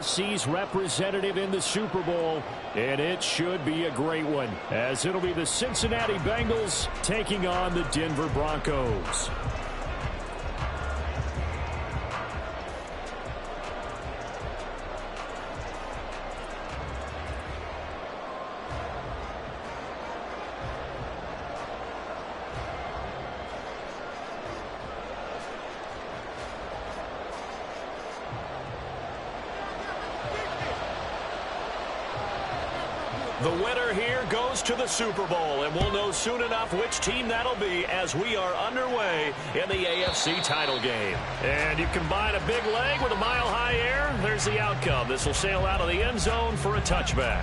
AFC's representative in the Super Bowl, and it should be a great one, as it'll be the Cincinnati Bengals taking on the Denver Broncos. The winner here goes to the Super Bowl, and we'll know soon enough which team that'll be as we are underway in the AFC title game. And you combine a big leg with a mile-high air, there's the outcome. This will sail out of the end zone for a touchback.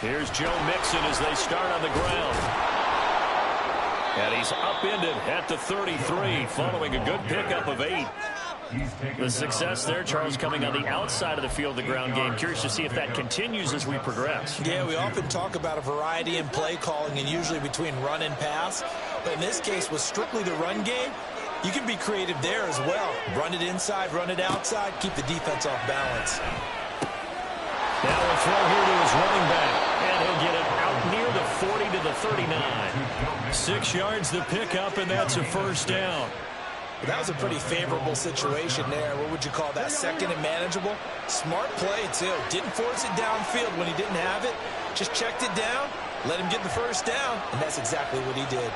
Here's Joe Mixon as they start on the ground. And he's upended at the 33 following a good pickup of 8. The success there, Charles, coming on the outside of the field, the ground game. Curious to see if that continues as we progress. Yeah, we often talk about a variety in play calling and usually between run and pass. But in this case, with strictly the run game, you can be creative there as well. Run it inside, run it outside, keep the defense off balance. Now a throw here to his running back. And he'll get it out near the 40 to the 39. 6 yards the pickup, and that's a first down. That was a pretty favorable situation there. What would you call that? Second and manageable? Smart play, too. Didn't force it downfield when he didn't have it. Just checked it down, let him get the first down, and that's exactly what he did.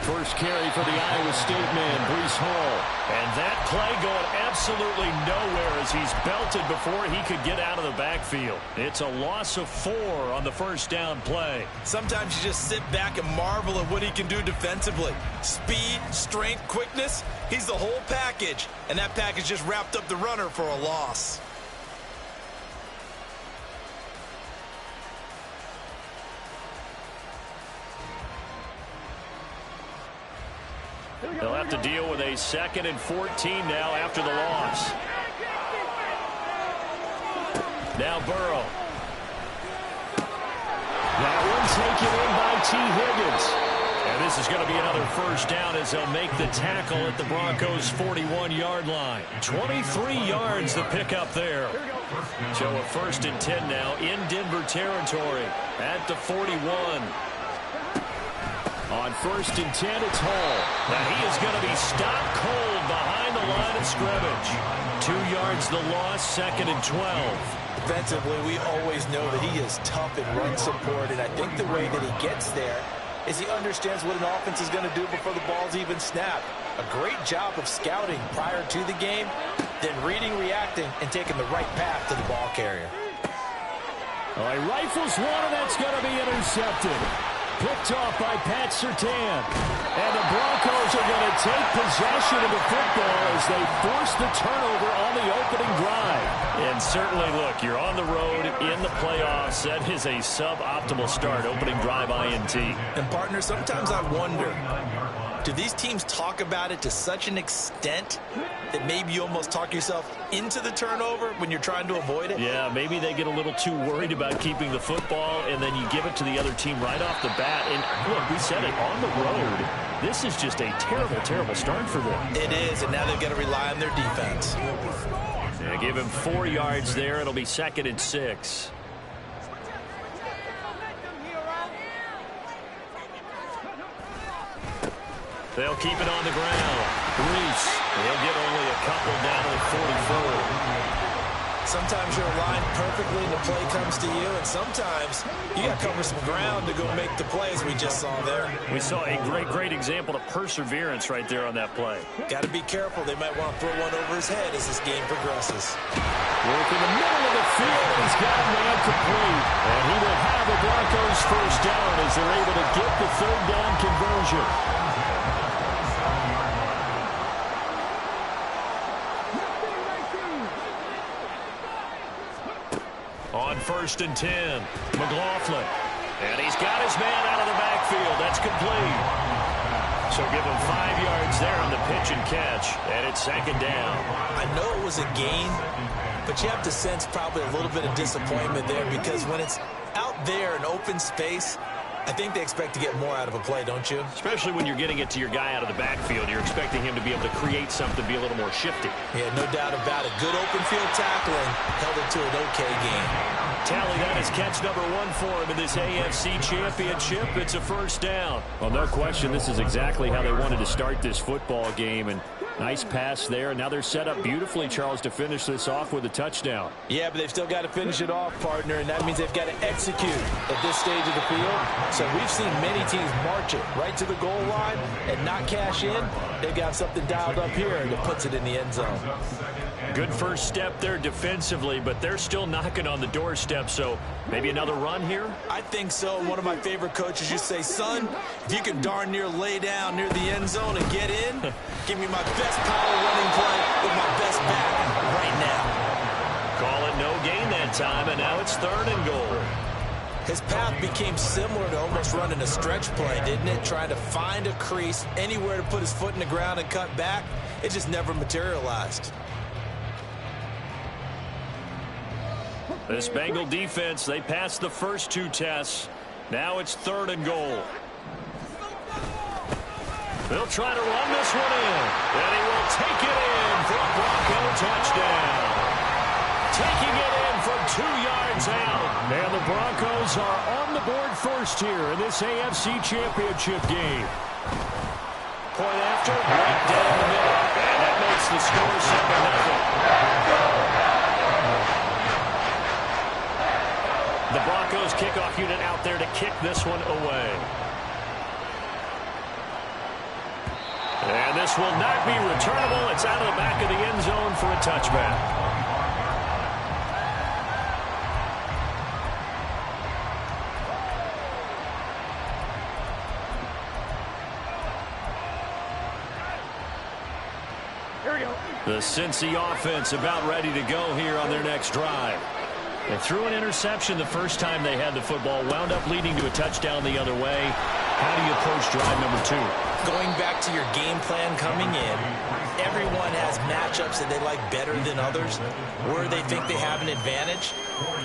First carry for the Iowa State man, Breece Hall. And that play going absolutely nowhere as he's belted before he could get out of the backfield. It's a loss of 4 on the first down play. Sometimes you just sit back and marvel at what he can do defensively. Speed, strength, quickness, he's the whole package. And that package just wrapped up the runner for a loss. They'll have to deal with a 2nd and 14 now after the loss. Now Burrow. That one taken in by T. Higgins. And this is going to be another first down as they'll make the tackle at the Broncos' 41-yard line. 23 yards the pickup there. So a 1st and 10 now in Denver territory at the 41. On 1st and 10, it's Hall. Now he is going to be stopped cold behind the line of scrimmage. 2 yards the loss, 2nd and 12. Defensively, we always know that he is tough in run support, and I think the way that he gets there is he understands what an offense is going to do before the ball's even snapped. A great job of scouting prior to the game, then reading, reacting, and taking the right path to the ball carrier. He rifles one, and that's going to be intercepted. Picked off by Pat Surtain. And the Broncos are going to take possession of the football as they force the turnover on the opening drive. And certainly, look, you're on the road in the playoffs. That is a suboptimal start, opening drive INT. And, partner, sometimes I wonder, do these teams talk about it to such an extent that maybe you almost talk yourself into the turnover when you're trying to avoid it? Yeah, maybe they get a little too worried about keeping the football, and then you give it to the other team right off the bat. And look, we said it, on the road, this is just a terrible, terrible start for them. It is, and now they've got to rely on their defense. Yeah, give him 4 yards there. It'll be 2nd and 6. They'll keep it on the ground. Reese, he'll get only a couple down to the 44. Sometimes you're aligned perfectly and the play comes to you, and sometimes you got to cover some ground to go make the plays we just saw there. We saw a great example of perseverance right there on that play. Got to be careful. They might want to throw one over his head as this game progresses. Work in the middle of the field, and he's got him incomplete. And he will have the Broncos first down as they're able to get the 3rd down conversion. On 1st and 10, McLaughlin. And he's got his man out of the backfield. That's complete. So give him 5 yards there on the pitch and catch. And it's 2nd down. I know it was a gain, but you have to sense probably a little bit of disappointment there because when it's out there in open space, I think they expect to get more out of a play, don't you? Especially when you're getting it to your guy out of the backfield. You're expecting him to be able to create something, be a little more shifty. Yeah, no doubt about it. Good open field tackling. Held it to an okay game. Tally, that is catch number 1 for him in this AFC Championship. It's a first down. Well, no question, this is exactly how they wanted to start this football game. And nice pass there. And now they're set up beautifully, Charles, to finish this off with a touchdown. Yeah, but they've still got to finish it off, partner, and that means they've got to execute at this stage of the field. So we've seen many teams march it right to the goal line and not cash in. They've got something dialed up here that puts it in the end zone. Good first step there defensively, but they're still knocking on the doorstep, so maybe another run here? I think so. One of my favorite coaches used to say, son, if you can darn near lay down near the end zone and get in, give me my best power running play with my best back right now. Call it no gain that time, and now it's 3rd and goal. His path became similar to almost running a stretch play, didn't it? Trying to find a crease, anywhere to put his foot in the ground and cut back. It just never materialized. This Bengal defense, they passed the first 2 tests. Now it's 3rd and goal. They'll try to run this one in. And he will take it in for a Bronco touchdown. Taking it in from 2 yards out. And the Broncos are on the board first here in this AFC Championship game. Point after, right down the middle. And that makes the score 7-0. The Broncos kickoff unit out there to kick this one away. And this will not be returnable. It's out of the back of the end zone for a touchback. The Cincy offense about ready to go here on their next drive. They threw an interception the first time they had the football, wound up leading to a touchdown the other way. How do you approach drive number 2? Going back to your game plan coming in, everyone has matchups that they like better than others, where they think they have an advantage.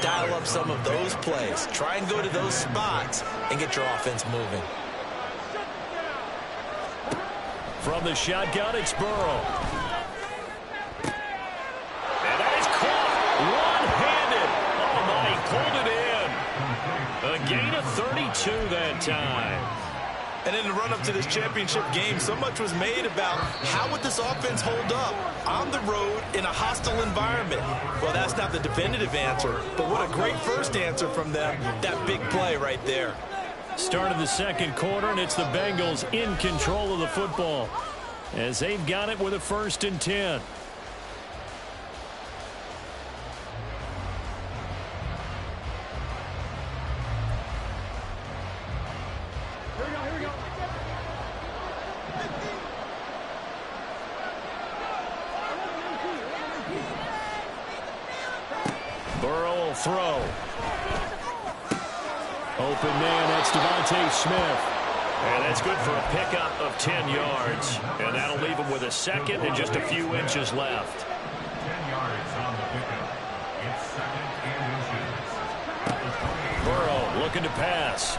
Dial up some of those plays. Try and go to those spots and get your offense moving. From the shotgun, it's Burrow. And that is caught one-handed. Oh, my, pulled it in. A gain of 32 that time. And in the run-up to this championship game, so much was made about how would this offense hold up on the road in a hostile environment. Well, that's not the definitive answer, but what a great first answer from them. That big play right there. Start of the second quarter, and it's the Bengals in control of the football as they've got it with a 1st and 10. Burrow will throw. Open man, that's Devontae Smith. And that's good for a pickup of 10 yards. And that'll leave him with a second and just a few inches left. 10 yards on the pickup. It's 2nd and inches. Burrow looking to pass.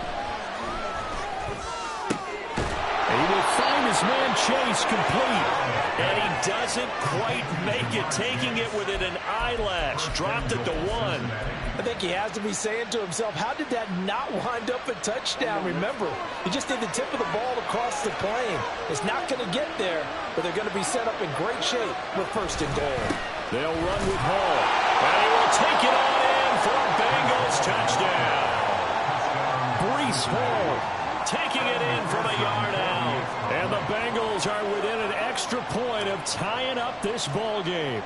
He will find his man Chase complete. And he doesn't quite make it, taking it within an eyelash. Dropped it to 1. I think he has to be saying to himself, how did that not wind up a touchdown? Remember, he just did the tip of the ball across the plane. It's not going to get there, but they're going to be set up in great shape with 1st and goal. They'll run with Hall. And he will take it on in for a Bengals touchdown. Breece Hall taking it in from a yard out. And the Bengals are within an extra point of tying up this ball game.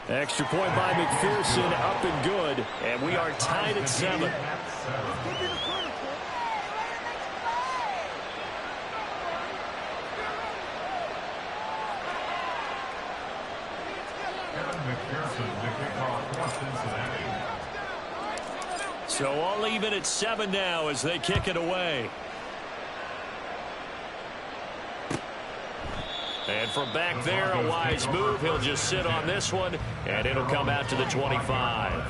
Extra point by McPherson, up and good. And we are tied at 7. So all even at 7 now as they kick it away. And from back there, a wise move. He'll just sit on this one, and it'll come out to the 25.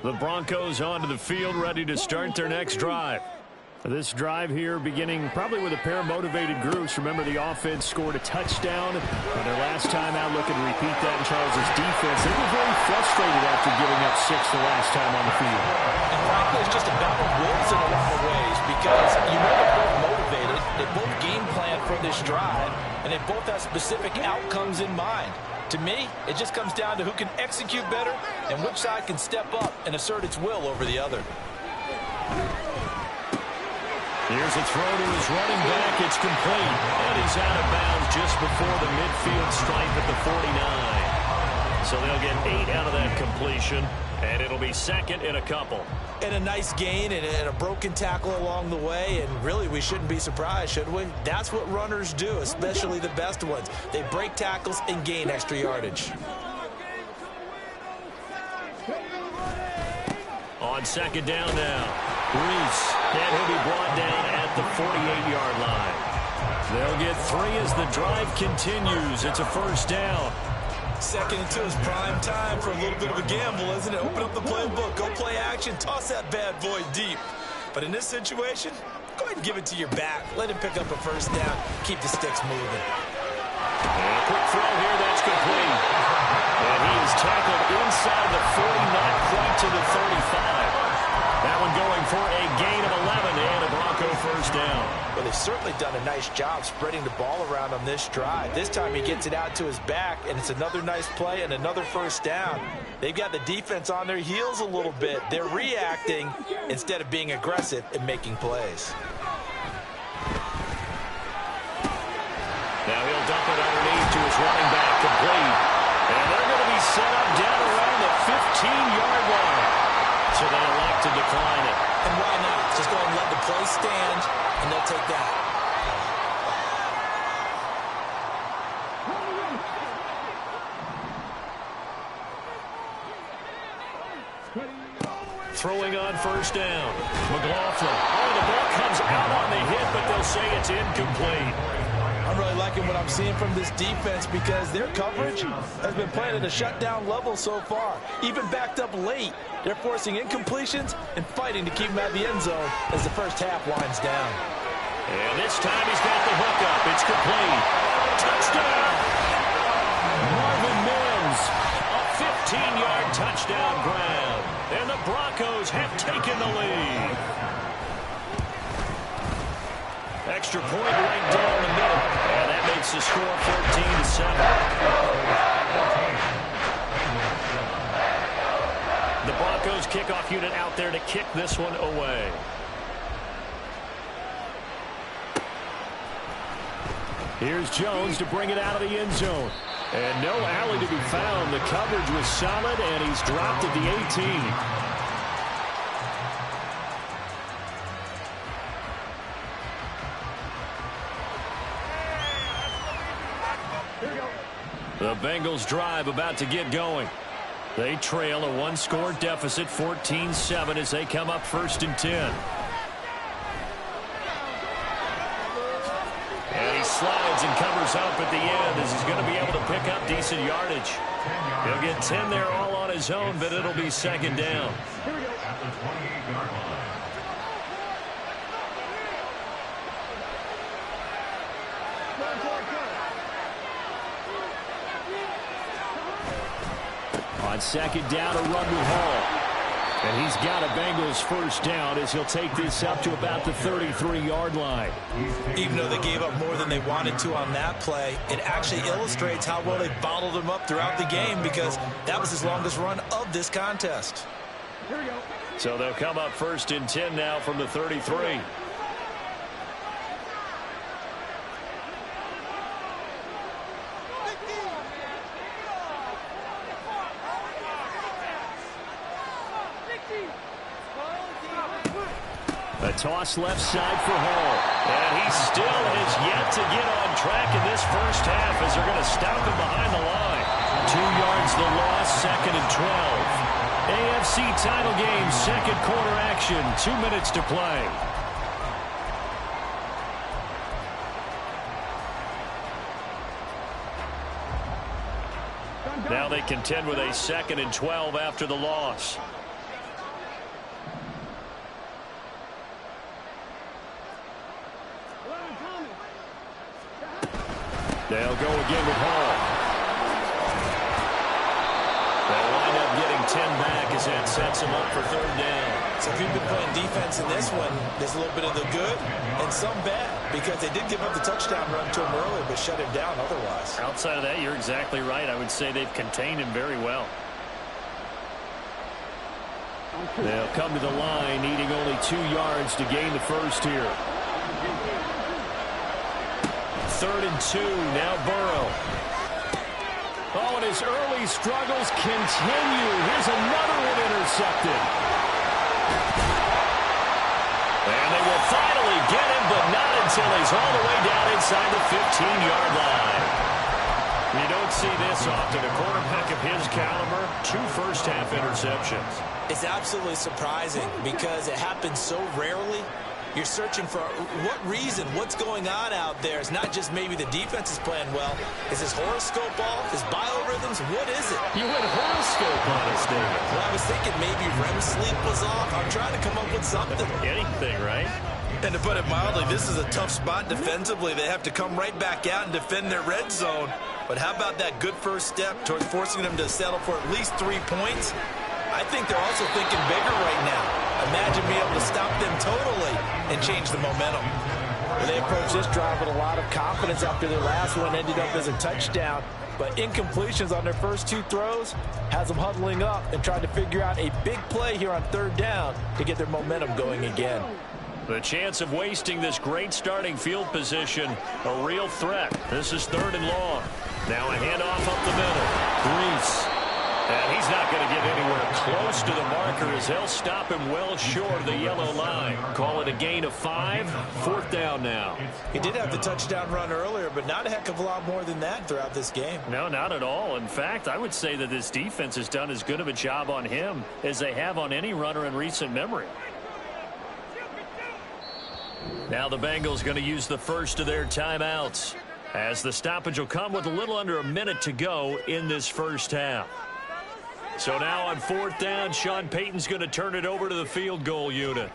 The Broncos onto the field, ready to start their next drive. This drive here beginning probably with a pair of motivated groups. Remember, the offense scored a touchdown on their last time out, looking to repeat that in Charles' defense. They were very frustrated after giving up 6 the last time on the field. And frankly, it's just a battle of wills in a lot of ways because you know they're both motivated. They both game plan for this drive, and they both have specific outcomes in mind. To me, it just comes down to who can execute better and which side can step up and assert its will over the other. Here's a throw to his running back. It's complete. And he's out of bounds just before the midfield stripe at the 49. So they'll get 8 out of that completion, and it'll be second in a couple. And a nice gain and a broken tackle along the way, and really we shouldn't be surprised, should we? That's what runners do, especially the best ones. They break tackles and gain extra yardage. On second down now, Reese, and he'll be brought down at the 48-yard line. They'll get 3 as the drive continues. It's a first down. Second and 2 is prime time for a little bit of a gamble, isn't it? Open up the playbook, go play action, toss that bad boy deep. But in this situation, go ahead and give it to your back. Let him pick up a first down. Keep the sticks moving. And a quick throw here, that's complete. And he is tackled inside the 40, not quite to the 35. That one going for a gain of 11 and a Bronco first down. Well, they've certainly done a nice job spreading the ball around on this drive. This time he gets it out to his back, and it's another nice play and another first down. They've got the defense on their heels a little bit. They're reacting instead of being aggressive and making plays. Now he'll dump it underneath to his running back, complete. And they're going to be set up down around the 15-yard line. So they elect to decline it. And why not? Just go ahead and let the play stand, and they'll take that. Throwing on first down. McLaughlin. Oh, the ball comes out on the hit, but they'll say it's incomplete. I'm really liking what I'm seeing from this defense because their coverage has been playing at a shutdown level so far. Even backed up late, they're forcing incompletions and fighting to keep them out of the end zone as the first half winds down. And this time he's got the hook up. It's complete. Touchdown! Marvin Mims, a 15-yard touchdown grab. And the Broncos have taken the lead. Extra point right down the middle. And that makes the score 14-7. The Broncos kickoff unit out there to kick this one away. Here's Jones to bring it out of the end zone. And no alley to be found. The coverage was solid, and he's dropped at the 18. The Bengals drive about to get going. They trail a one-score deficit, 14-7, as they come up first and 10. And he slides and covers up at the end as he's going to be able to pick up decent yardage. He'll get 10 there all on his own, but it'll be second down. At the 28-yard line. On second down, a run with Hall. And he's got a Bengals first down as he'll take this up to about the 33-yard line. Even though they gave up more than they wanted to on that play, it actually illustrates how well they bottled him up throughout the game because that was his longest run of this contest. Here we go. So they'll come up first and 10 now from the 33. A toss left side for Hall. And he still has yet to get on track in this first half as they're going to stop him behind the line. 2 yards the loss, 2nd and 12. AFC title game, second quarter action, 2 minutes to play. Now they contend with a 2nd and 12 after the loss. They'll go again with Hall. They'll wind up getting 10 back as that sets them up for 3rd down. So if you've been playing defense in this one, there's a little bit of the good and some bad, because they did give up the touchdown run to him earlier but shut him down otherwise. Outside of that, you're exactly right. I would say they've contained him very well. They'll come to the line needing only 2 yards to gain the first here. 3rd and 2, now Burrow. Oh, and his early struggles continue. Here's another one intercepted. And they will finally get him, but not until he's all the way down inside the 15-yard line. You don't see this often. A quarterback of his caliber, 2 first-half interceptions. It's absolutely surprising because it happens so rarely. You're searching for what reason, what's going on out there. It's not just maybe the defense is playing well. Is his horoscope off? His biorhythms? What is it? You went horoscope on us, David. Well, I was thinking maybe REM sleep was off. I'm trying to come up with something. Anything, right? And to put it mildly, this is a tough spot defensively. They have to come right back out and defend their red zone. But how about that good first step towards forcing them to settle for at least 3 points? I think they're also thinking bigger right now. Imagine being able to stop them totally and change the momentum. They approached this drive with a lot of confidence after their last one ended up as a touchdown. But incompletions on their first 2 throws has them huddling up and trying to figure out a big play here on 3rd down to get their momentum going again. The chance of wasting this great starting field position, a real threat. This is 3rd and long. Now a handoff up the middle. Reese. And he's not going to get anywhere close to the marker as they'll stop him well short of the yellow line. Call it a gain of 5. 4th down now. He did have the touchdown run earlier, but not a heck of a lot more than that throughout this game. No, not at all. In fact, I would say that this defense has done as good of a job on him as they have on any runner in recent memory. Now the Bengals going to use the first of their timeouts, as the stoppage will come with a little under a minute to go in this first half. So now on 4th down, Sean Payton's going to turn it over to the field goal unit.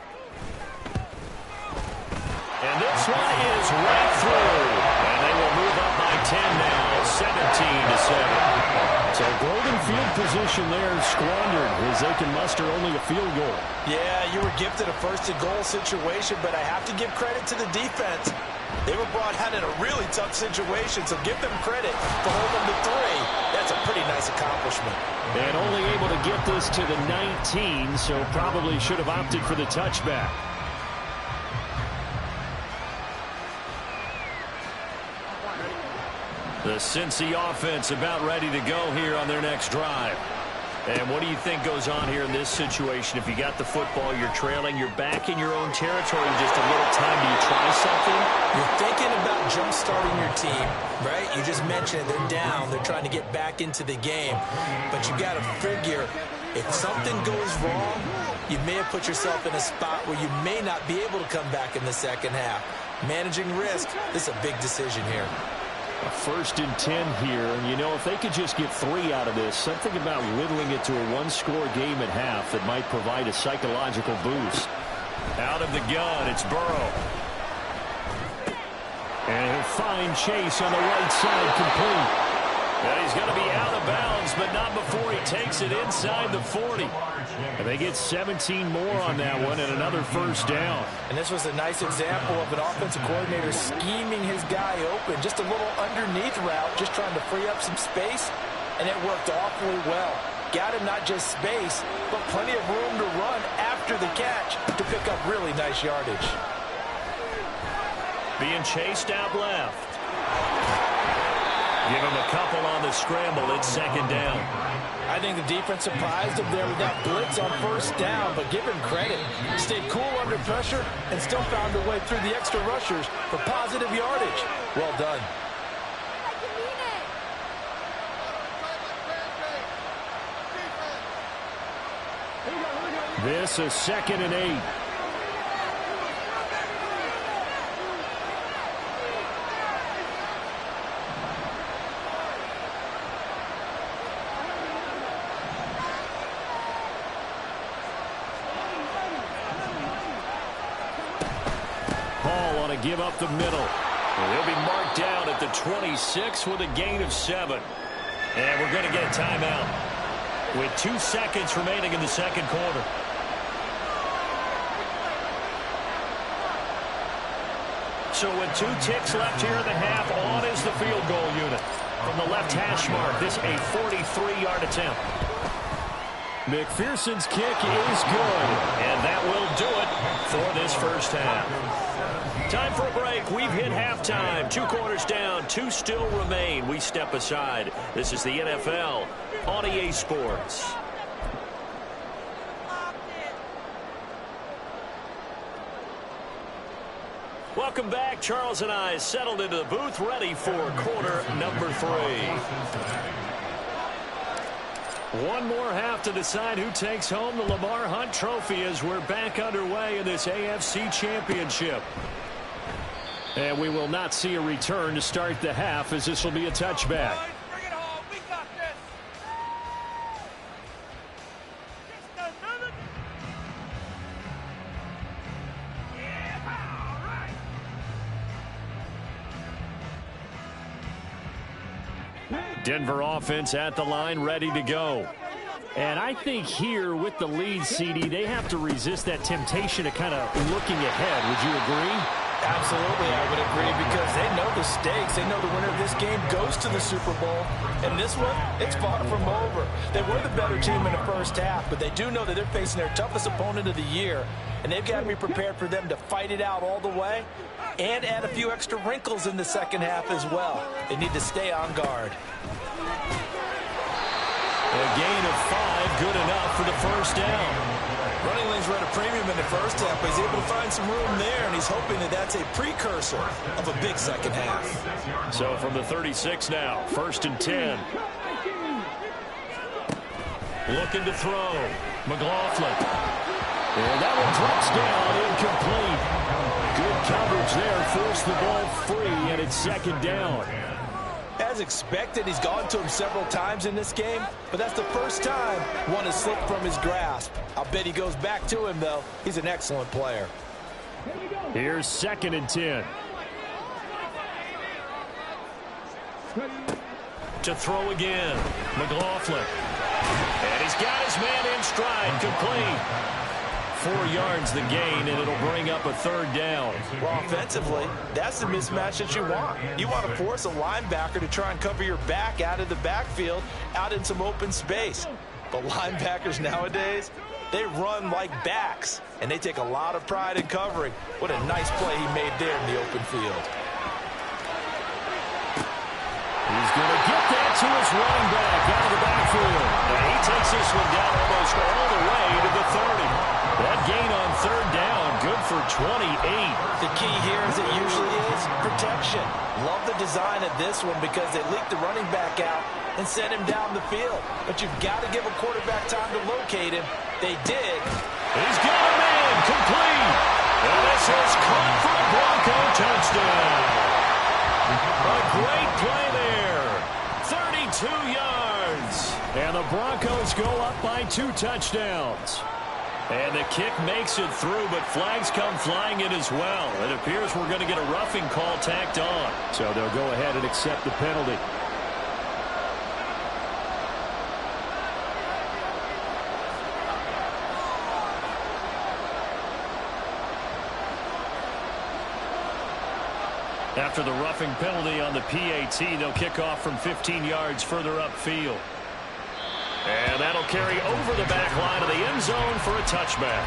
And this one is right through. And they will move up by 10 now, 17-7. So golden field position there squandered as they can muster only a field goal. Yeah, you were gifted a 1st and goal situation, but I have to give credit to the defense. They were brought out in a really tough situation, so give them credit for holding the 3. That's a pretty nice accomplishment. And only able to get this to the 19, so probably should have opted for the touchback. The Cincy offense about ready to go here on their next drive. And what do you think goes on here in this situation? If you got the football, you're trailing, you're back in your own territory, just a little time. Do you try something? You're thinking about jump-starting your team, right? You just mentioned they're down. They're trying to get back into the game. But you got to figure, if something goes wrong, you may have put yourself in a spot where you may not be able to come back in the second half. Managing risk, this is a big decision here. A 1st and 10 here, and you know, if they could just get 3 out of this, something about whittling it to a 1-score game at half that might provide a psychological boost. Out of the gun, it's Burrow. And he'll find Chase on the right side complete. And he's going to be out of bounds, but not before he takes it inside the 40. And they get 17 more on that one and another 1st down. And this was a nice example of an offensive coordinator scheming his guy open. Just a little underneath route, just trying to free up some space, and it worked awfully well. Got him not just space, but plenty of room to run after the catch to pick up really nice yardage. Being chased out left. Give him a couple on the scramble. It's second down. I think the defense surprised him there with that blitz on first down, but give him credit. Stayed cool under pressure and still found a way through the extra rushers for positive yardage. Well done. This is 2nd and 8. Hall on a give up the middle. He'll be marked down at the 26 with a gain of 7. And we're going to get a timeout with 2 seconds remaining in the second quarter. So with 2 ticks left here in the half, on is the field goal unit. From the left hash mark, this a 43-yard attempt. McPherson's kick is good. And that will do it for this first half. Time for a break. We've hit halftime. 2 quarters down, 2 still remain. We step aside. This is the NFL on EA Sports. Welcome back. Charles and I settled into the booth, ready for quarter number 3. One more half to decide who takes home the Lamar Hunt Trophy as we're back underway in this AFC Championship. And we will not see a return to start the half, as this will be a touchback. Denver offense at the line, ready to go. And I think here with the lead, CD, they have to resist that temptation of kind of looking ahead. Would you agree? Absolutely, I would agree, because they know the stakes. They know the winner of this game goes to the Super Bowl. And this one, it's far from over. They were the better team in the first half, but they do know that they're facing their toughest opponent of the year. And they've got to be prepared for them to fight it out all the way and add a few extra wrinkles in the second half as well. They need to stay on guard. A gain of 5, good enough for the first down. Running lanes were at a premium in the first half, but he's able to find some room there, and he's hoping that that's a precursor of a big second half. So from the 36 now, 1st and 10. Looking to throw. McLaughlin. And that one drops down, incomplete. Good coverage there, forced the ball free, and it's 2nd down. As expected, he's gone to him several times in this game, but that's the first time one has slipped from his grasp. I'll bet he goes back to him, though. He's an excellent player. Here's 2nd and 10. To throw again. McLaughlin. And he's got his man in stride, complete. 4 yards the gain, and it'll bring up a 3rd down. Well, offensively, that's the mismatch that you want. You want to force a linebacker to try and cover your back out of the backfield, out in some open space. But linebackers nowadays, they run like backs, and they take a lot of pride in covering. What a nice play he made there in the open field. He's going to get that to his running back out of the backfield. And he takes this one down almost all the way to the 30. That gain on 3rd down, good for 28. The key here, as it usually is, protection. Love the design of this one because they leaked the running back out and sent him down the field. But you've got to give a quarterback time to locate him. They did. He's got him in, complete. And this is caught for a Bronco touchdown. A great play there. 32 yards. And the Broncos go up by 2 touchdowns. And the kick makes it through, but flags come flying in as well. It appears we're going to get a roughing call tacked on. So they'll go ahead and accept the penalty. After the roughing penalty on the PAT, they'll kick off from 15 yards further upfield. And that'll carry over the back line of the end zone for a touchback.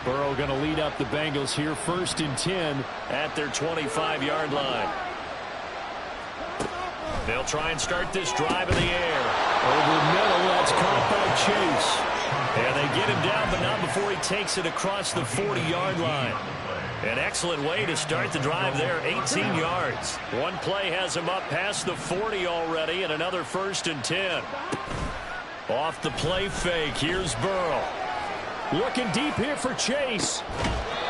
Burrow going to lead up the Bengals here, 1st and 10 at their 25-yard line. They'll try and start this drive in the air. Over middle, that's caught by Chase. And they get him down, but not before he takes it across the 40-yard line. An excellent way to start the drive there, 18 yards. One play has him up past the 40 already, and another 1st and 10. Off the play fake, here's Burrow. Looking deep here for Chase.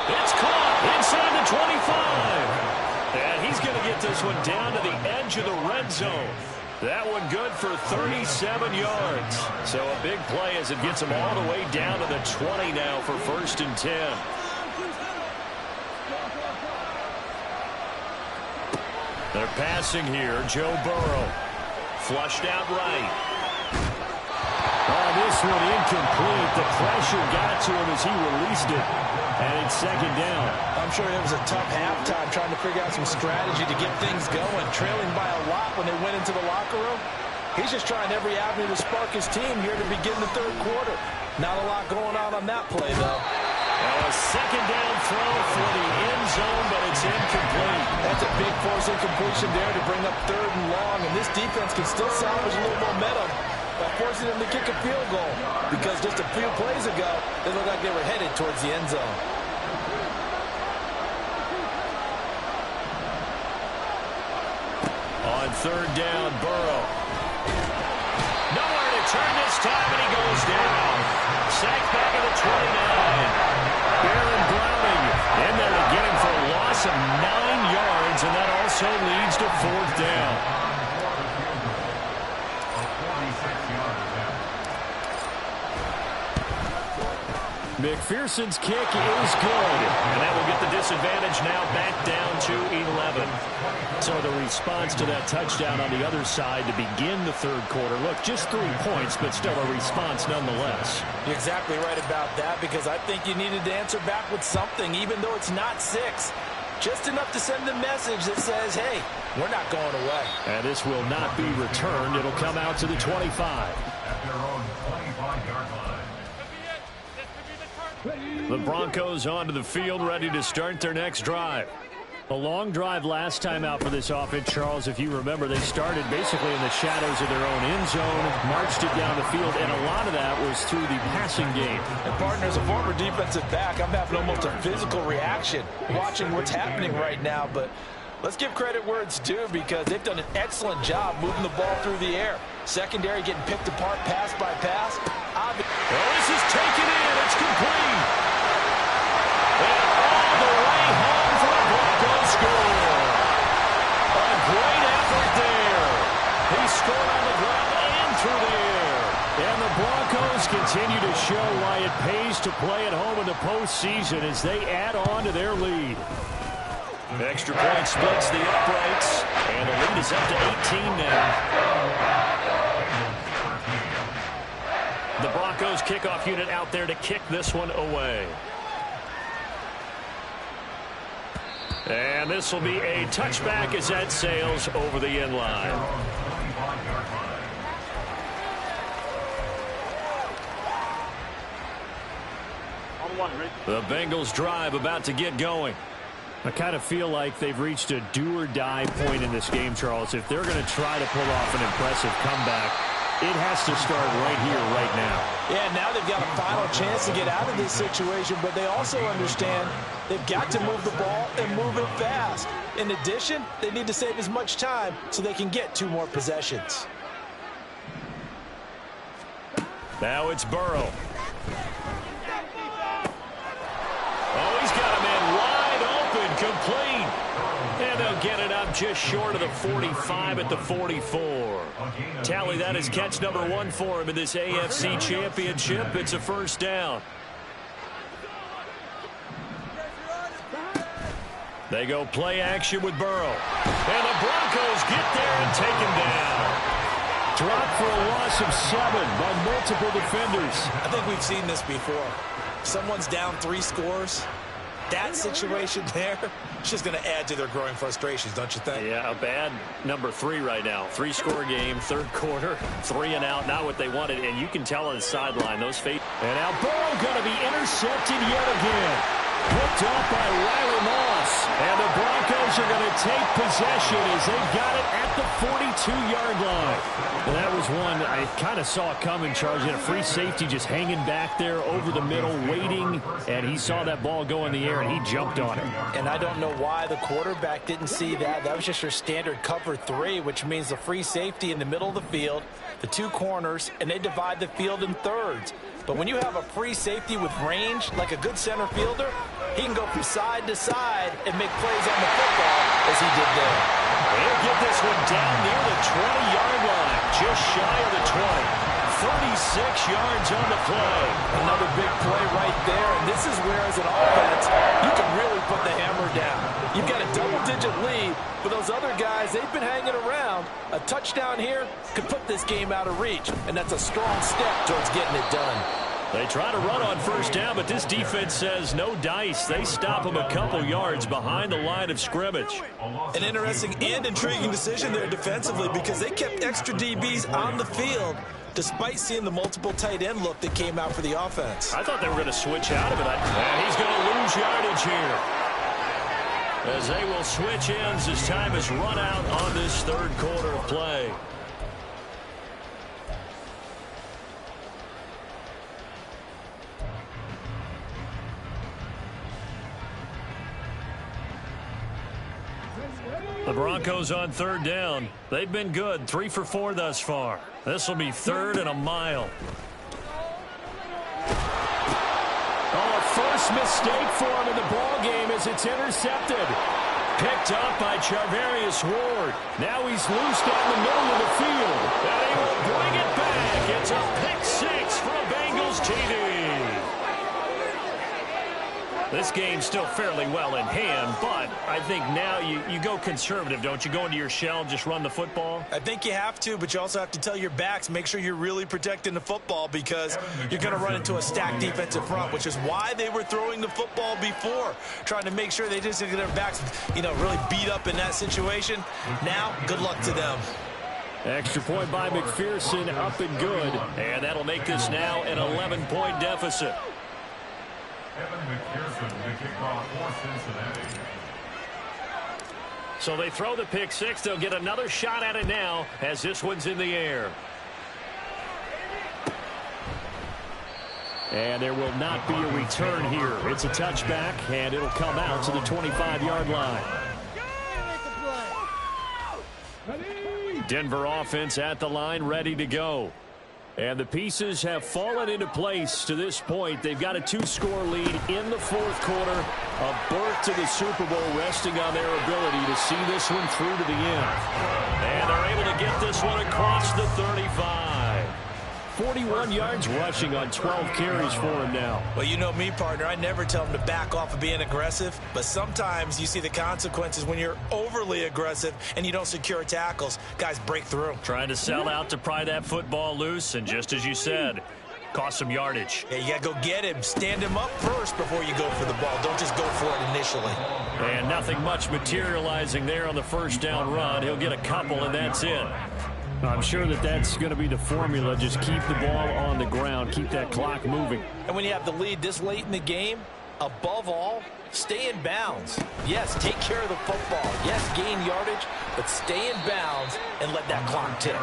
It's caught inside the 25. And he's going to get this one down to the edge of the red zone. That one good for 37 yards. So a big play as it gets him all the way down to the 20 now for 1st and 10. They're passing here. Joe Burrow. Flushed out right. Oh, this one incomplete. The pressure got to him as he released it. And it's 2nd down. I'm sure it was a tough halftime trying to figure out some strategy to get things going. Trailing by a lot when they went into the locker room. He's just trying every avenue to spark his team here to begin the 3rd quarter. Not a lot going on that play, though. A 2nd down throw for the end zone, but it's incomplete. That's a big force incompletion there to bring up 3rd and long, and this defense can still salvage a little momentum by forcing them to kick a field goal, because just a few plays ago, they looked like they were headed towards the end zone. On 3rd down, Burrow. Nowhere to turn this time, and he goes down. Sacked back at the 29. Baron Browning in there to get him for a loss of 9 yards, and that also leads to 4th down. McPherson's kick is good. And that will get the disadvantage now back down to 11. So the response to that touchdown on the other side to begin the 3rd quarter. Look, just 3 points, but still a response nonetheless. You're exactly right about that, because I think you needed to answer back with something, even though it's not 6. Just enough to send a message that says, hey, we're not going away. And this will not be returned. It'll come out to the 25. At their own 25-yard line. The Broncos onto the field, ready to start their next drive. A long drive last time out for this offense, Charles. If you remember, they started basically in the shadows of their own end zone, marched it down the field, and a lot of that was through the passing game. And partner, as a former defensive back, I'm having almost a physical reaction watching what's happening right now. But let's give credit where it's due, because they've done an excellent job moving the ball through the air. Secondary getting picked apart pass by pass. Well, this is taken in. It's complete. And all the way home for a Broncos score. A great effort there. He scored on the ground and through the air. And the Broncos continue to show why it pays to play at home in the postseason as they add on to their lead. Extra point splits the uprights, and the lead is up to 18 now. The Broncos kickoff unit out there to kick this one away. And this will be a touchback as that sails over the end line. The Bengals drive about to get going. I kind of feel like they've reached a do-or-die point in this game, Charles. If they're going to try to pull off an impressive comeback, it has to start right here, right now. Yeah, now they've got a final chance to get out of this situation, but they also understand they've got to move the ball and move it fast. In addition, they need to save as much time so they can get 2 more possessions. Now it's Burrow. Oh, he's got him in wide open, complete. And they'll get it up just short of the 45 at the 44. Tally that is catch number 1 for him in this AFC Championship. It's a 1st down. They go play action with Burrow. And the Broncos get there and take him down. Dropped for a loss of 7 by multiple defenders. I think we've seen this before. Someone's down 3 scores. That situation there, it's just going to add to their growing frustrations, don't you think? Yeah, a bad number 3 right now. 3-score game, 3rd quarter, 3 and out, not what they wanted. And you can tell on the sideline, those And now Burrow going to be intercepted yet again. Picked off by Riley Moss. And the Broncos are going to take possession as they got it at the 42-yard line. And that was one I kind of saw coming, Charles. He had a free safety just hanging back there over the middle, waiting. And he saw that ball go in the air, and he jumped on it. And I don't know why the quarterback didn't see that. That was just your standard cover 3, which means the free safety in the middle of the field, the 2 corners, and they divide the field in thirds. But when you have a free safety with range, like a good center fielder, he can go from side to side and make plays on the football as he did there. He'll get this one down near the 20-yard line, just shy of the 20. 36 yards on the play. Another big play right there, and this is where, as an offense, you can really put the hammer down. You've got a double-digit lead, but those other guys, they've been hanging around. A touchdown here could put this game out of reach, and that's a strong step towards getting it done. They try to run on first down, but this defense says no dice. They stop them a couple yards behind the line of scrimmage. An interesting and intriguing decision there defensively because they kept extra DBs on the field despite seeing the multiple tight end look that came out for the offense. I thought they were going to switch out of it. And he's going to lose yardage here, as they will switch ends as time has run out on this third quarter of play. The Broncos on third down. They've been good, 3 for 4 thus far. This will be 3rd and a mile. Oh, a first mistake for him in the ball game as it's intercepted. Picked up by Charvarius Ward. Now he's loose down the middle of the field. And he will bring it back. It's a pick 6 for a Bengals TD. This game's still fairly well in hand, but I think now you go conservative, don't you? Go into your shell and just run the football? I think you have to, but you also have to tell your backs, make sure you're really protecting the football because you're going to run into a stacked defensive front, which is why they were throwing the football before, trying to make sure they just get their backs, really beat up in that situation. Now, good luck to them. Extra point by McPherson, up and good. And that'll make this now an 11-point deficit. Evan McPherson, the kickoff for Cincinnati. So they throw the pick 6. They'll get another shot at it now as this one's in the air. And there will not be a return here. It's a touchback, and it'll come out to the 25-yard line. Denver offense at the line, ready to go. And the pieces have fallen into place to this point. They've got a 2-score lead in the fourth quarter. A berth to the Super Bowl resting on their ability to see this one through to the end. And they're able to get this one across the 35. 41 yards rushing on 12 carries for him now. Well, you know me, partner. I never tell him to back off of being aggressive, but sometimes you see the consequences when you're overly aggressive and you don't secure tackles. Guys break through. Trying to sell out to pry that football loose, and just as you said, cost some yardage. Yeah, you got to go get him. Stand him up first before you go for the ball. Don't just go for it initially. And nothing much materializing there on the first down run. He'll get a couple, and that's it. I'm sure that's going to be the formula. Just keep the ball on the ground. Keep that clock moving. And when you have the lead this late in the game, above all, stay in bounds. Yes, take care of the football. Yes, gain yardage, but stay in bounds and let that clock tick.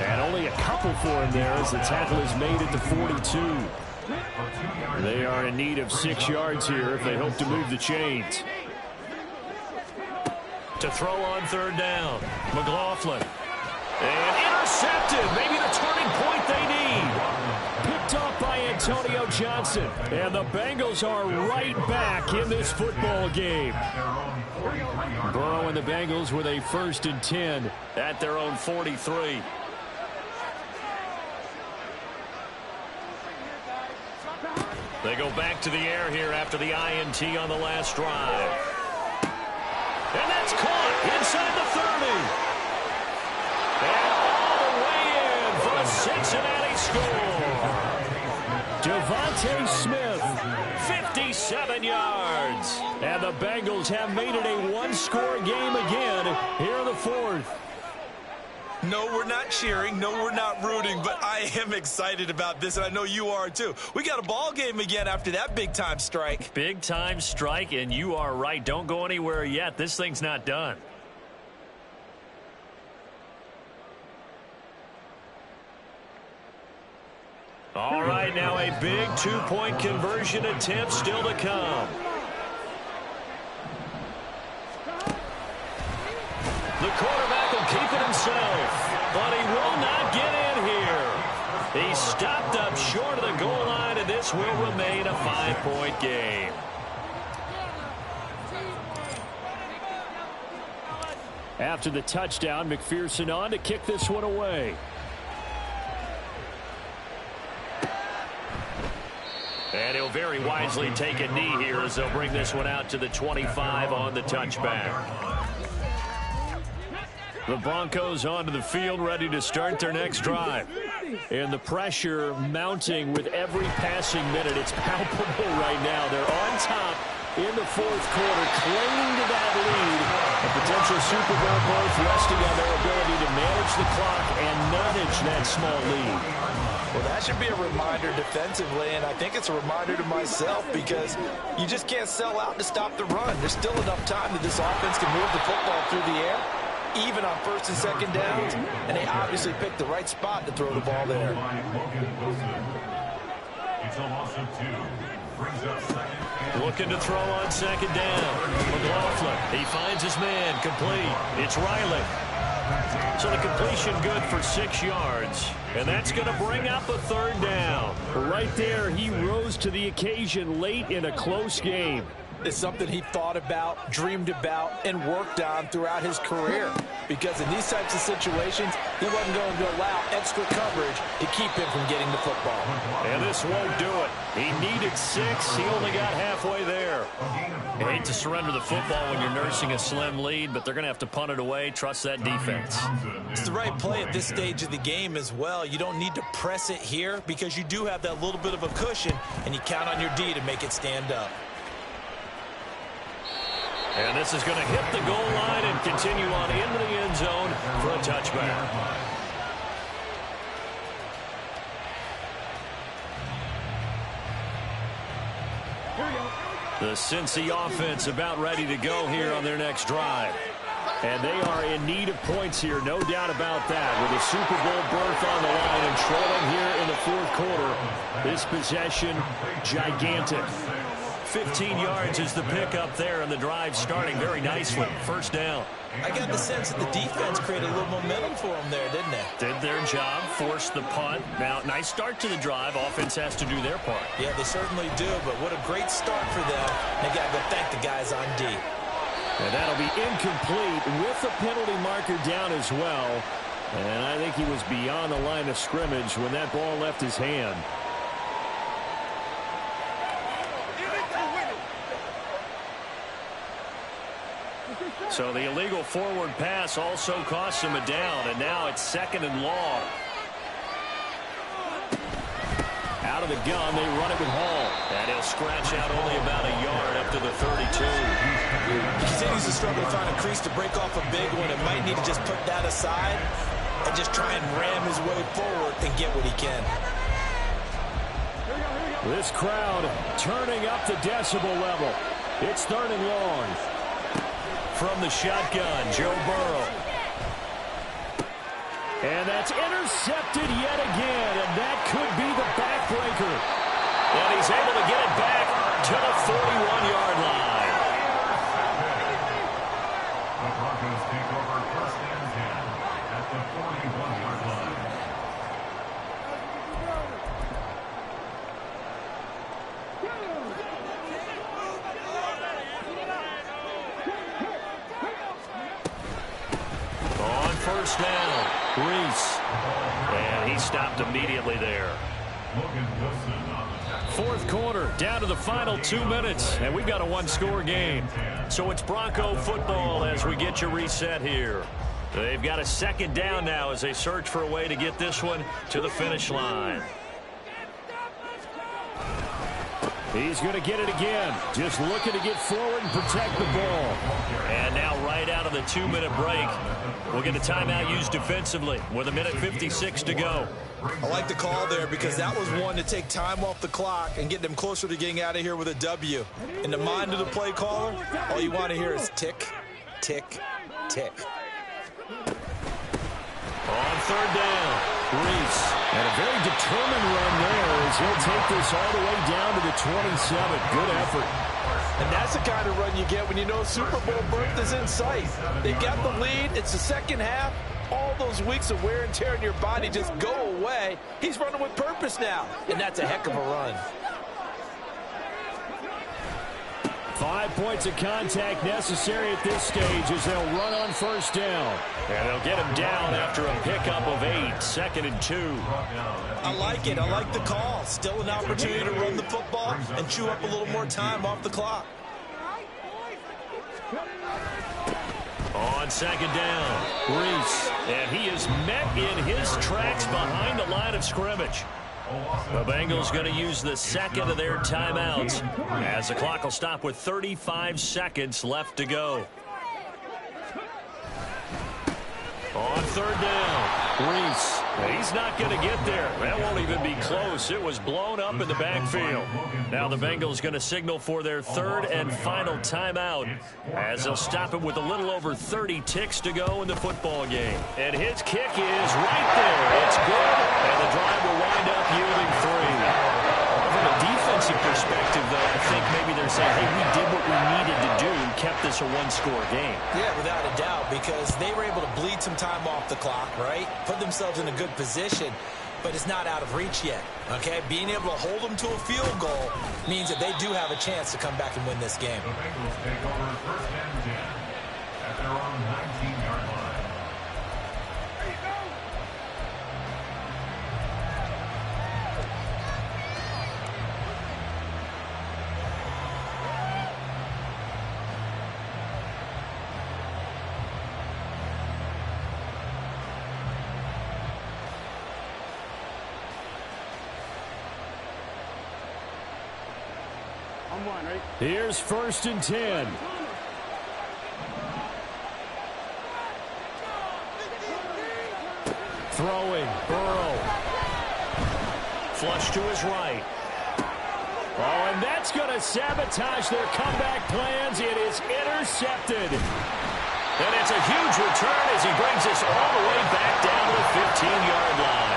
And only a couple for him there as the tackle is made at the 42. They are in need of 6 yards here if they hope to move the chains. To throw on third down, McLaughlin. And intercepted. Maybe the turning point they need. Picked off by Antonio Johnson. And the Bengals are right back in this football game. Burrow and the Bengals with a 1st and 10 at their own 43. They go back to the air here after the INT on the last drive. And that's caught inside the 30. And all the way in for a Cincinnati score. Devontae Smith, 57 yards. And the Bengals have made it a 1-score game again here in the fourth. No, we're not cheering. No, we're not rooting, but I am excited about this, and I know you are too. We got a ball game again after that big-time strike. Big-time strike, and you are right. Don't go anywhere yet. This thing's not done. All right, now a big two-point conversion attempt still to come. The quarterback will keep it himself, but he will not get in here. He stopped up short of the goal line, and this will remain a 5-point game. After the touchdown, McPherson on to kick this one away. And he'll very wisely take a knee here as they'll bring this one out to the 25 on the touchback. The Broncos onto the field, ready to start their next drive. And the pressure mounting with every passing minute. It's palpable right now. They're on top in the fourth quarter, clinging to that lead. A potential Super Bowl berth resting on their ability to manage the clock and manage that small lead. Well, that should be a reminder defensively, and I think it's a reminder to myself because you just can't sell out to stop the run. There's still enough time that this offense can move the football through the air, even on first and second downs, and they obviously picked the right spot to throw the ball there. It's a loss of 2. Brings up second. Looking to throw on second down. McLaughlin, he finds his man, complete. It's Riley. So the completion good for 6 yards, and that's going to bring up a third down. Right there, he rose to the occasion late in a close game. It's something he thought about, dreamed about, and worked on throughout his career. Because in these types of situations, he wasn't going to allow extra coverage to keep him from getting the football. And this won't do it. He needed 6. He only got halfway there. You hate to surrender the football when you're nursing a slim lead, but they're going to have to punt it away. Trust that defense. It's the right play at this stage of the game as well. You don't need to press it here because you do have that little bit of a cushion, and you count on your D to make it stand up. And this is going to hit the goal line and continue on into the end zone for a touchback. The Cincy offense about ready to go here on their next drive. And they are in need of points here, no doubt about that. With a Super Bowl berth on the line and trailing here in the fourth quarter, this possession gigantic. 15 yards is the pickup there, and the drive starting very nicely. First down. I got the sense that the defense created a little momentum for them there, didn't they? Did their job, forced the punt. Now, nice start to the drive. Offense has to do their part. Yeah, they certainly do, but what a great start for them. They got to go thank the guys on D. And that'll be incomplete with the penalty marker down as well. And I think he was beyond the line of scrimmage when that ball left his hand. So the illegal forward pass also costs him a down, and now it's second and long. Out of the gun, they run it with Hall. And he'll scratch out only about a yard up to the 32. He continues to struggle to find a crease to break off a big one and might need to just put that aside and just try and ram his way forward and get what he can. This crowd turning up the decibel level. It's third and long. From the shotgun, Joe Burrow. And that's intercepted yet again, and that could be the backbreaker. And he's able to get it back to the 41-yard line. The Broncos take over first and 10 at the 41-yard line. On first down, Reese. And he stopped immediately there. Fourth quarter, down to the final 2 minutes, and we've got a one-score game. So it's Bronco football as we get you reset here. They've got a second down now as they search for a way to get this one to the finish line. He's going to get it again. Just looking to get forward and protect the ball. And now right out of the 2-minute break, we'll get a timeout used defensively with 1:56 to go. I like the call there because that was one to take time off the clock and get them closer to getting out of here with a W. In the mind of the play caller, all you want to hear is tick, tick, tick. On third down, Reese. And a very determined run there as he'll take this all the way down to the 27. Good effort. And that's the kind of run you get when you know Super Bowl berth is in sight. They got the lead. It's the second half. All those weeks of wear and tear in your body just go away. He's running with purpose now, and that's a heck of a run. 5 points of contact necessary at this stage as they'll run on first down. And they'll get him down after a pickup of 8, 2nd and 2. I like it. I like the call. Still an opportunity to run the football and chew up a little more time off the clock. On second down, Reese. And he is met in his tracks behind the line of scrimmage. The Bengals going to use the second of their timeouts as the clock will stop with 35 seconds left to go. On third down, Reese. He's not going to get there. That won't even be close. It was blown up in the backfield. Now the Bengals going to signal for their third and final timeout as they'll stop it with a little over 30 ticks to go in the football game. And his kick is right there. It's good, and the drive will wind up yielding 3. From a defensive perspective, though, I think maybe they're saying, hey, we did what we needed to do and kept this a one-score game. Yeah, without a doubt, because they were able to bleed some time off the clock, right? Put themselves in a good position, but it's not out of reach yet, okay? Being able to hold them to a field goal means that they do have a chance to come back and win this game. The Bengals take over first and 10 at their own 19-yard line. Here's first and 10. Throwing, Burrow. Flush to his right. Oh, and that's going to sabotage their comeback plans. It is intercepted. And it's a huge return as he brings us all the way back down to the 15-yard line.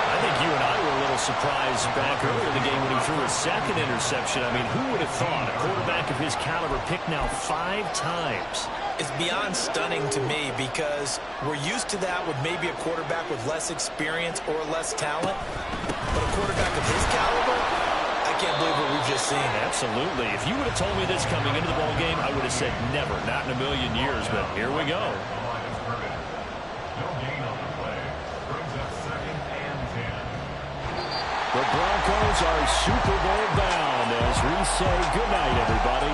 I think you and I were a little surprised back earlier in the game when he threw his second interception. I mean, who would have thought a quarterback of his caliber picked now 5 times? It's beyond stunning to me because we're used to that with maybe a quarterback with less experience or less talent. But a quarterback of his caliber, I can't believe what we've just seen. Absolutely. If you would have told me this coming into the ballgame, I would have said never, not in a million years. But here we go. The Broncos are Super Bowl bound as we say goodnight, everybody.